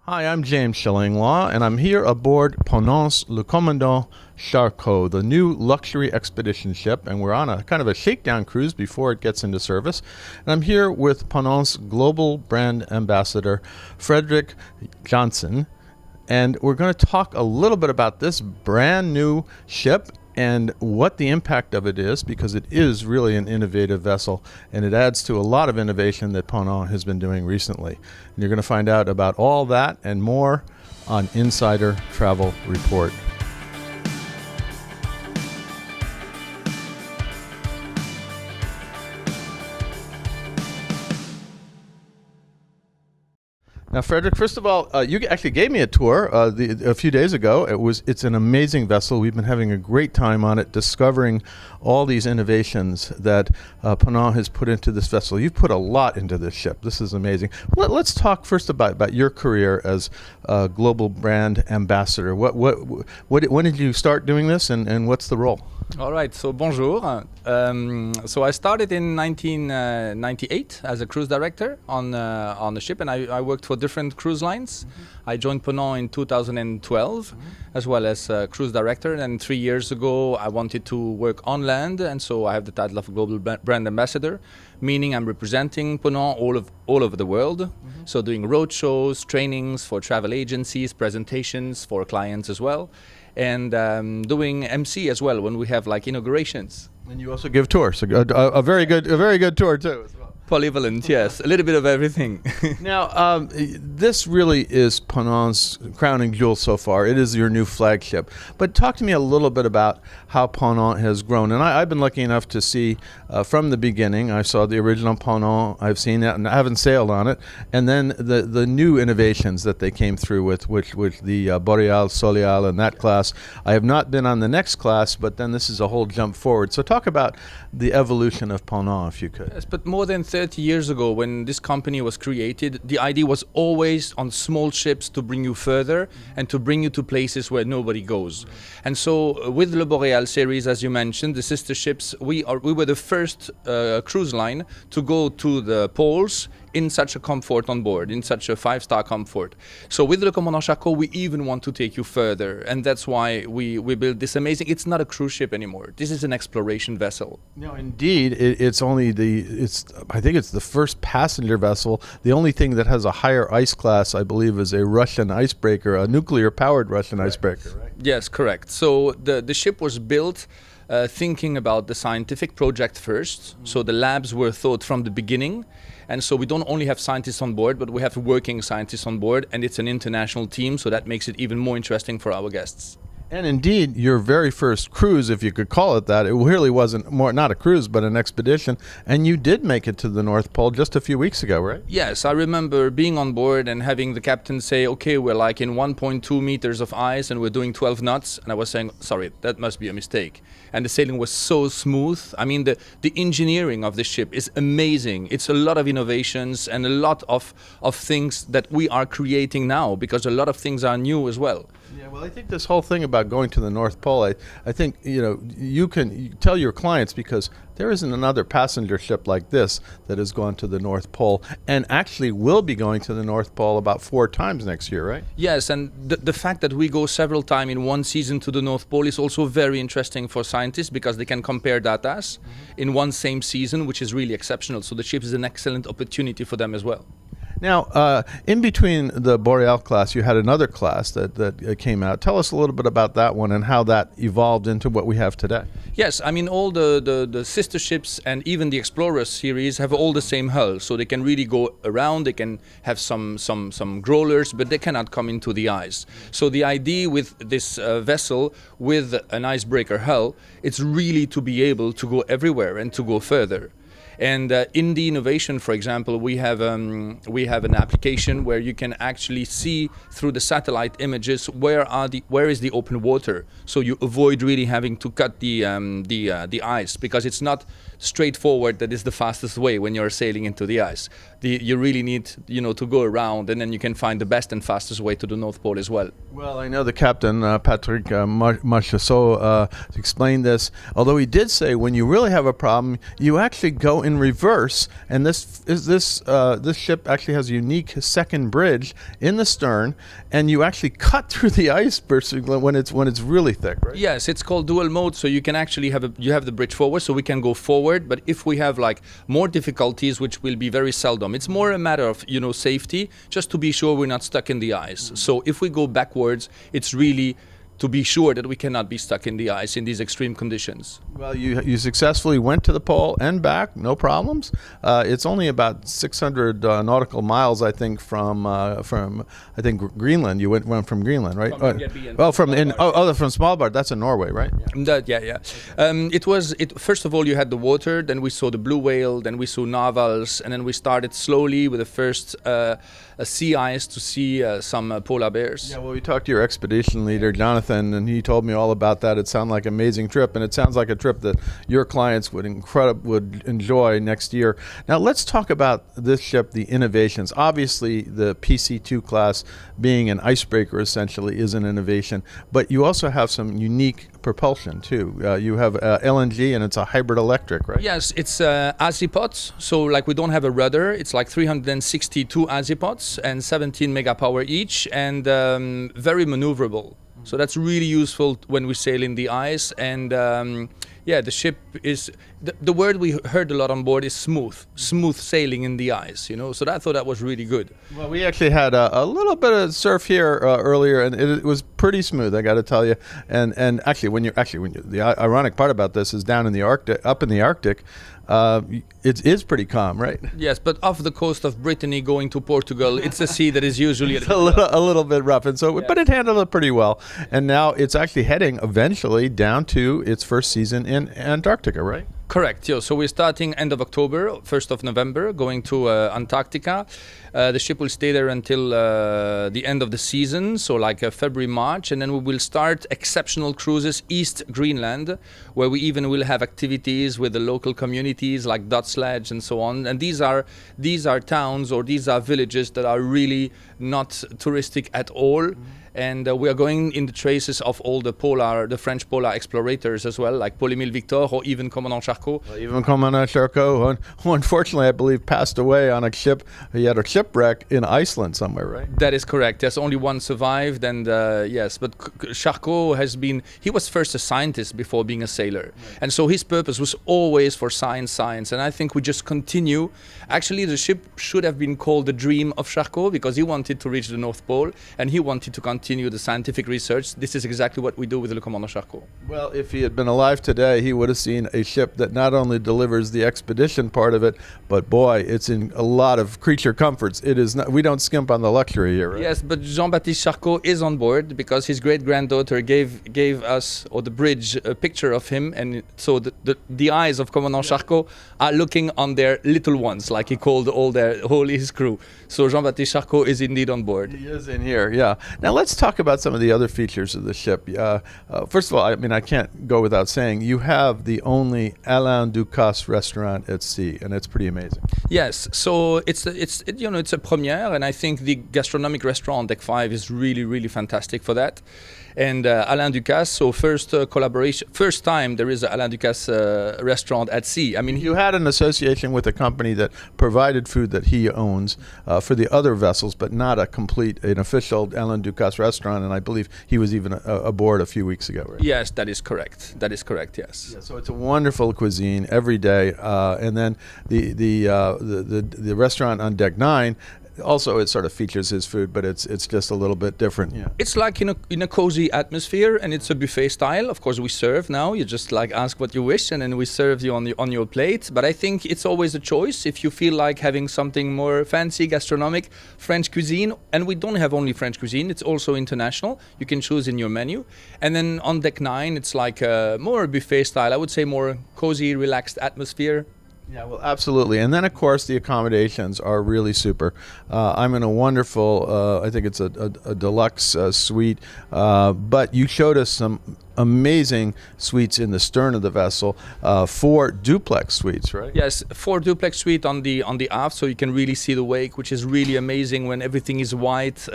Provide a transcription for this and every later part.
Hi, I'm James Schillinglaw, and I'm here aboard Ponant le Commandant Charcot, the new luxury expedition ship, and we're on a kind of a shakedown cruise before it gets into service. And I'm here with Ponant's global brand ambassador, Frederick Johnson, and we're going to talk a little bit about this brand new ship and what the impact of it is, because it is really an innovative vessel and it adds to a lot of innovation that Ponant has been doing recently. And you're going to find out about all that and more on Insider Travel Report. Now, Frederick, first of all, you actually gave me a tour a few days ago. It's an amazing vessel. We've been having a great time on it, discovering all these innovations that Ponant has put into this vessel. You've put a lot into this ship. This is amazing. Let's talk first about your career as a global brand ambassador. When did you start doing this, and what's the role? All right, so bonjour. So I started in 1998 as a cruise director on the ship, and I worked for different cruise lines. Mm-hmm. I joined Ponant in 2012 as well as cruise director, and 3 years ago I wanted to work on land, and so I have the title of global brand ambassador, meaning I'm representing Ponant all over the world. Mm-hmm. So doing road shows, trainings for travel agencies, presentations for clients as well, and doing MC as well when we have like inaugurations. And you also give tours, a very good tour too as well. Polyvalent, yes, a little bit of everything. Now, this really is Ponant's crowning jewel so far. It is your new flagship. But talk to me a little bit about how Ponant has grown. And I've been lucky enough to see from the beginning. I saw the original Ponant. I've seen that, and I haven't sailed on it. And then the new innovations that they came through with the Boreal, Solial, and that class. I have not been on the next class, but then this is a whole jump forward. So talk about the evolution of Ponant, if you could. Yes, but more than 30 years ago, when this company was created, the idea was always on small ships to bring you further and to bring you to places where nobody goes. And so with the Boreal series, as you mentioned, the sister ships, we were the first cruise line to go to the poles in such a comfort on board, in such a 5-star comfort. So with the Commandant Charcot, we even want to take you further, and that's why we built this amazing. It's not a cruise ship anymore. This is an exploration vessel. No, indeed, I think it's the first passenger vessel. The only thing that has a higher ice class, I believe, is a Russian icebreaker, a nuclear-powered Russian icebreaker, right? Yes, correct. So the ship was built thinking about the scientific project first. So the labs were thought from the beginning. And so we don't only have scientists on board, but we have working scientists on board, and it's an international team, so that makes it even more interesting for our guests. And indeed, your very first cruise, if you could call it that, it really wasn't not a cruise, but an expedition. And you did make it to the North Pole just a few weeks ago, right? Yes, I remember being on board and having the captain say, okay, we're like in 1.2 meters of ice and we're doing 12 knots. And I was saying, sorry, that must be a mistake. And the sailing was so smooth. I mean, the engineering of the ship is amazing. It's a lot of innovations and a lot of things that we are creating now, because a lot of things are new as well. Yeah, well, I think this whole thing about going to the North Pole, I think, you can tell your clients, because there isn't another passenger ship like this that has gone to the North Pole, and actually will be going to the North Pole about 4 times next year, right? Yes, and the fact that we go several times in one season to the North Pole is also very interesting for scientists, because they can compare data in one same season, which is really exceptional. So the ship is an excellent opportunity for them as well. Now, in between the Boreal class, you had another class that came out. Tell us a little bit about that one and how that evolved into what we have today. Yes, I mean, all the sister ships and even the Explorer series have all the same hull, so they can really go around. They can have some growlers, but they cannot come into the ice. So the idea with this vessel with an icebreaker hull, it's really to be able to go everywhere and to go further. And in the innovation, for example, we have an application where you can actually see through the satellite images where is the open water, so you avoid really having to cut the ice, because it's not straightforward that is the fastest way when you're sailing into the ice. you really need, to go around, and then you can find the best and fastest way to the North Pole as well. Well, I know the captain, Patrick Marchessault, explained this, although he did say when you really have a problem, you actually go in reverse, and this ship actually has a unique second bridge in the stern, and you actually cut through the ice when it's really thick, right? Yes, it's called dual mode, so you can actually have the bridge forward, so we can go forward, but if we have like more difficulties, which will be very seldom, it's more a matter of, safety, just to be sure we're not stuck in the ice. So if we go backwards, it's really to be sure that we cannot be stuck in the ice in these extreme conditions. Well, you successfully went to the pole and back, no problems. It's only about 600 nautical miles, I think, from Greenland. You went from Greenland, right? From Svalbard. That's in Norway, right? Yeah. First of all, you had the water, then we saw the blue whale, then we saw narwhals, and then we started slowly with the first sea ice to see some polar bears. Yeah, well, we talked to your expedition leader, Jonathan, and he told me all about that. It sounded like an amazing trip, and it sounds like a trip that your clients would enjoy next year. Now, let's talk about this ship, the innovations. Obviously, the PC2 class being an icebreaker essentially is an innovation, but you also have some unique propulsion too. You have LNG, and it's a hybrid electric, right? Yes, it's azipods. So like we don't have a rudder. It's like 362 azipods and 17 megapower each, and very maneuverable. So that's really useful when we sail in the ice. And the ship is, the word we heard a lot on board is smooth sailing in the ice, So I thought that was really good. Well, we actually had a little bit of surf here earlier, and it was pretty smooth, I got to tell you. And actually, the ironic part about this is down in the Arctic, up in the Arctic, it is pretty calm, right? Yes, but off the coast of Brittany going to Portugal, it's a sea that is usually a little bit rough, and so but it handled it pretty well. And now it's actually heading eventually down to its first season in Antarctica, right? Correct. Yeah. So we're starting end of October, 1st of November, going to Antarctica. The ship will stay there until the end of the season, so like February, March, and then we will start exceptional cruises East Greenland, where we even will have activities with the local communities like Dot Sledge and so on. And these are towns, or these are villages that are really not touristic at all. And we are going in the traces of all the French polar explorators as well, like Paul-Émile Victor or even Commandant Charcot. Even Commandant Charcot, who unfortunately, I believe, passed away on a ship. He had a shipwreck in Iceland somewhere, right? That is correct. Yes, only one survived, and yes, but Charcot he was first a scientist before being a sailor. Right. And so his purpose was always for science, and I think we just continue. Actually, the ship should have been called the Dream of Charcot, because he wanted to reach the North Pole, and he wanted to continue the scientific research. This is exactly what we do with Le Commandant Charcot. Well, if he had been alive today, he would have seen a ship that not only delivers the expedition part of it, but boy, it's in a lot of creature comforts. It is not, we don't skimp on the luxury here, right? Yes, but Jean-Baptiste Charcot is on board because his great-granddaughter gave us, or the bridge, a picture of him, and so the eyes of Commandant Charcot are looking on their little ones, like he called all his crew. So Jean-Baptiste Charcot is indeed on board. He is in here, yeah. Now let's talk about some of the other features of the ship. First of all, I mean, I can't go without saying you have the only Alain Ducasse restaurant at sea, and it's pretty amazing. Yes, so it's a premiere, and I think the gastronomic restaurant on Deck 5 is really, really fantastic for that. And Alain Ducasse, so first time there is an Alain Ducasse restaurant at sea. I mean, you had an association with a company that provided food that he owns for the other vessels, but not an official Alain Ducasse restaurant. And I believe he was even aboard a few weeks ago, right? Yes, that is correct. That is correct. Yes. Yeah, so it's a wonderful cuisine every day, and then the restaurant on Deck 9. Also, it sort of features his food, but it's just a little bit different. Yeah. It's like in a cozy atmosphere, and it's a buffet style. Of course, we serve now. You just like ask what you wish, and then we serve you on your plate. But I think it's always a choice if you feel like having something more fancy, gastronomic, French cuisine. And we don't have only French cuisine; it's also international. You can choose in your menu. And then on Deck 9, it's like more buffet style. I would say more cozy, relaxed atmosphere. Yeah, well, absolutely. And then, of course, the accommodations are really super. I'm in a wonderful, I think it's a deluxe suite, but you showed us some amazing suites in the stern of the vessel, 4 duplex suites, right? Yes, 4 duplex suite on the aft, so you can really see the wake, which is really amazing when everything is white.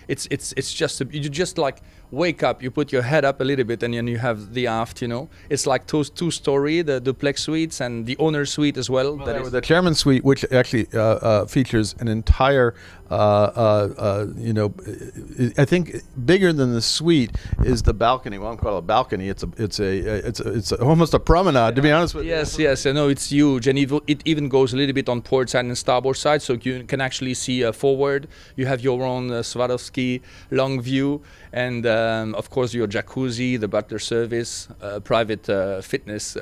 It's just you just like wake up, you put your head up a little bit, and then you have the aft. It's like 2-story, the duplex suites, and the owner suite as well. The chairman suite, which actually features an entire, I think bigger than the suite is the balcony. Well, I'm called a balcony. It's almost a promenade, to be honest with you. Yes. I know it's huge, and it even goes a little bit on port side and starboard side, so you can actually see forward. You have your own Swarovski long view, and of course your jacuzzi, the butler service, private fitness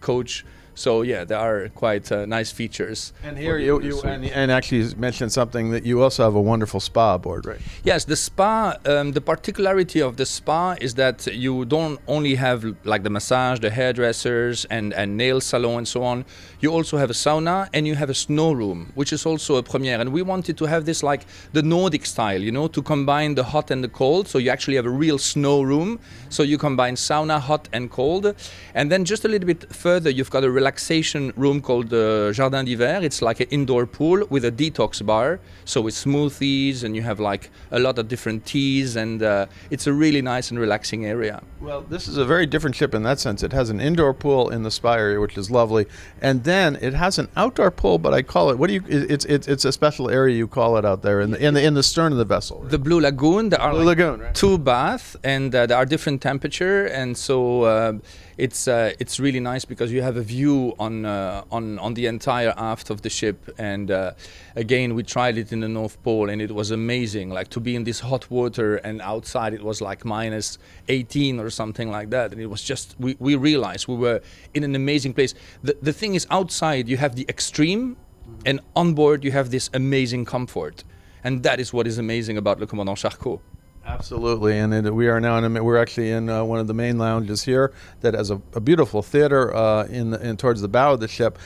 coach. So yeah, there are quite nice features. And here and actually you mentioned something that you also have a wonderful spa aboard, right? Yes, the spa. The particularity of the spa is that you don't only have like the massage, the hairdressers, and nail salon and so on. You also have a sauna and you have a snow room, which is also a premiere. And we wanted to have this like the Nordic style, to combine the hot and the cold. So you actually have a real snow room. So you combine sauna, hot and cold, and then just a little bit further, you've got a relaxation room called Jardin d'Hiver. It's like an indoor pool with a detox bar. So with smoothies, and you have like a lot of different teas, and it's a really nice and relaxing area. Well, this is a very different ship in that sense. It has an indoor pool in the spa area, which is lovely, and then it has an outdoor pool. But I call it it's a special area you call it out there in the stern of the vessel. Right? The Blue Lagoon. There are right? 2 baths, and there are different temperature, and so it's really nice because you have a view on the entire aft of the ship. And again, we tried it in the North Pole, and it was amazing. Like to be in this hot water, and outside it was like minus 18 or something like that. And it was just we realized we were in an amazing place. The thing is, outside you have the extreme, and on board you have this amazing comfort, and that is what is amazing about Le Commandant Charcot. Absolutely, and we are now we're actually in one of the main lounges here that has a beautiful theater in towards the bow of the ship.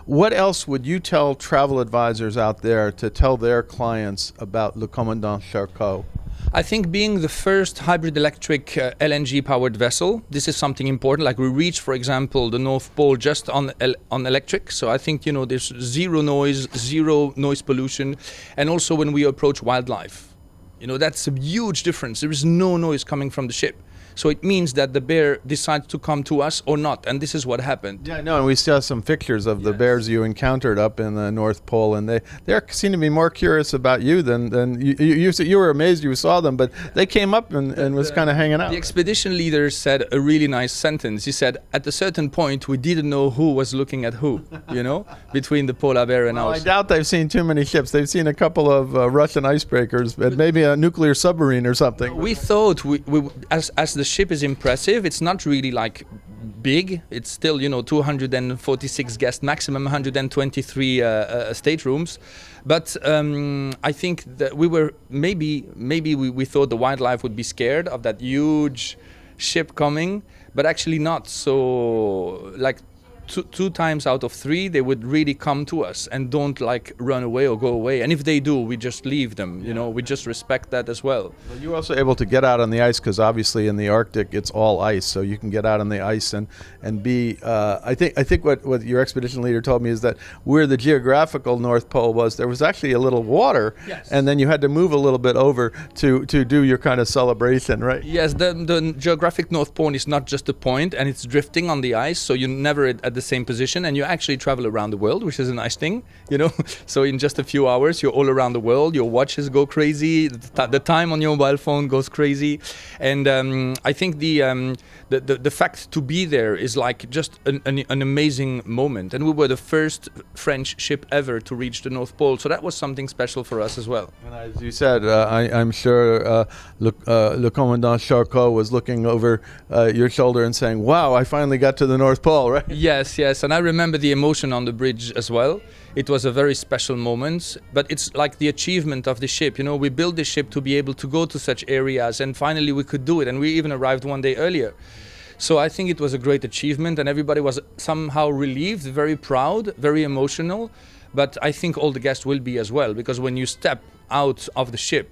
What else would you tell travel advisors out there to tell their clients about Le Commandant Charcot? I think being the first hybrid electric LNG powered vessel, this is something important. Like we reached, for example, the North Pole just on electric. So I think, there's zero noise pollution. And also when we approach wildlife, that's a huge difference. There is no noise coming from the ship. So it means that the bear decides to come to us or not, and this is what happened. Yeah, no, and we saw some pictures of the bears you encountered up in the North Pole, and they seem to be more curious about you than you were amazed you saw them, but they came up and was kind of hanging out. The expedition leader said a really nice sentence. He said, at a certain point, we didn't know who was looking at who, between the polar bear and us. I doubt they've seen too many ships. They've seen a couple of Russian icebreakers, and maybe a nuclear submarine or something. We thought, as the ship is impressive, it's not really like big. It's still 246 guests maximum, 123 staterooms, but I think that we were maybe we thought the wildlife would be scared of that huge ship coming, but actually not. So like two times out of 3 they would really come to us and don't like run away or go away, and if they do, we just leave them. We just respect that as well. You're also able to get out on the ice, because obviously in the Arctic it's all ice, so you can get out on the ice and be I think what your expedition leader told me is that where the geographical North Pole was, there was actually a little water. Yes. And then you had to move a little bit over to do your kind of celebration, right? Yes, the geographic North Pole is not just a point, and it's drifting on the ice, so you're never at the same position, and you actually travel around the world, which is a nice thing, So in just a few hours, you're all around the world. Your watches go crazy. The time on your mobile phone goes crazy, and I think the fact to be there is like just an amazing moment. And we were the first French ship ever to reach the North Pole, so that was something special for us as well. And as you said, I'm sure Le Commandant Charcot was looking over your shoulder and saying, "Wow, I finally got to the North Pole," right? Yes, and I remember the emotion on the bridge as well. It was a very special moment, but it's like the achievement of the ship. We built the ship to be able to go to such areas, and finally we could do it, and we even arrived one day earlier. So I think it was a great achievement, and everybody was somehow relieved, very proud, very emotional, but I think all the guests will be as well, because when you step out of the ship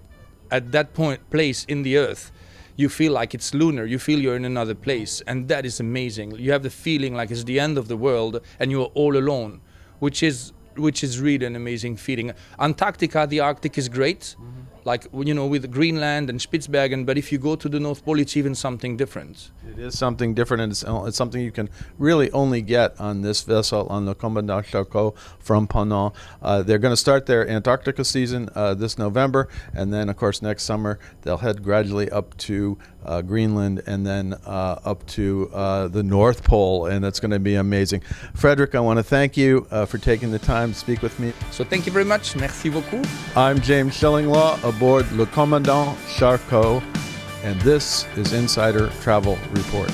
at that place in the earth, you feel like it's lunar. You feel you're in another place, and that is amazing. You have the feeling like it's the end of the world, and you're all alone, which is really an amazing feeling. Antarctica, the Arctic is great, like, you know, with Greenland and Spitsbergen, but if you go to the North Pole, it's even something different. It is something different, and it's something you can really only get on this vessel, on the Commandant Charcot from Ponant. They're going to start their Antarctica season this November, and then, of course, next summer they'll head gradually up to Greenland and then up to the North Pole, and it's going to be amazing. Frederick, I want to thank you for taking the time to speak with me. So thank you very much. Merci beaucoup. I'm James Schillinglaw aboard Le Commandant Charcot, and this is Insider Travel Report.